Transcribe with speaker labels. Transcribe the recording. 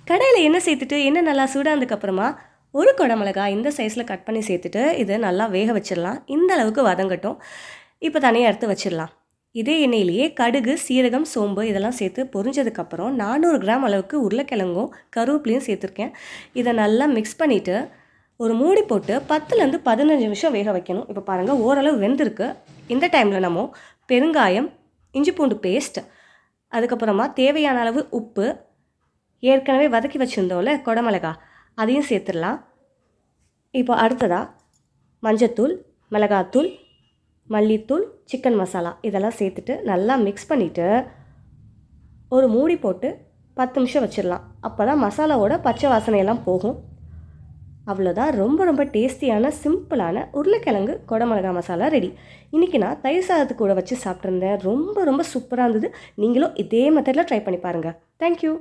Speaker 1: கடாயில் எண்ணெய் சேர்த்துட்டு எண்ணெய் நல்லா சூடானதுக்கப்புறமா ஒரு குடமிளகாய் இந்த சைஸில் கட் பண்ணி சேர்த்துட்டு இதை நல்லா வேக வச்சிடலாம். இந்த அளவுக்கு வதங்கட்டும். இப்போ தனியாக எடுத்து வச்சிடலாம். இதே எண்ணெயிலேயே கடுகு, சீரகம், சோம்பு இதெல்லாம் சேர்த்து பொரிஞ்சதுக்கப்புறம் 400 கிராம் அளவுக்கு உருளைக்கிழங்கும் கருவேப்பிலையும் சேர்த்துருக்கேன். இதை நல்லா மிக்ஸ் பண்ணிவிட்டு ஒரு மூடி போட்டு 10லேருந்து 15 நிமிஷம் வேக வைக்கணும். இப்போ பாருங்கள் ஓரளவு வெந்திருக்கு. இந்த டைமில் நம்ம பெருங்காயம், இஞ்சி பூண்டு பேஸ்ட், அதுக்கப்புறமா தேவையான அளவு உப்பு, ஏற்கனவே வதக்கி வச்சுருந்தோம்ல குடமிளகா அதையும் சேர்த்துடலாம். இப்போ அடுத்ததாக மஞ்சத்தூள், மிளகாத்தூள், மல்லித்தூள், சிக்கன் மசாலா இதெல்லாம் சேர்த்துட்டு நல்லா மிக்ஸ் பண்ணிவிட்டு ஒரு மூடி போட்டு 10 நிமிஷம் வச்சிடலாம். அப்போ தான் மசாலாவோட பச்சை வாசனையெல்லாம் போகும். அவ்வளோதான். ரொம்ப ரொம்ப டேஸ்டியான சிம்பிளான உருளைக்கிழங்கு குடமிளகா மசாலா ரெடி. இன்றைக்கி நான் தயிர் சாதத்துக்கு கூட வச்சு சாப்பிட்ருந்தேன். ரொம்ப ரொம்ப சூப்பராக இருந்தது. நீங்களும் இதே மெத்தடில் ட்ரை பண்ணி பாருங்கள். தேங்க்யூ.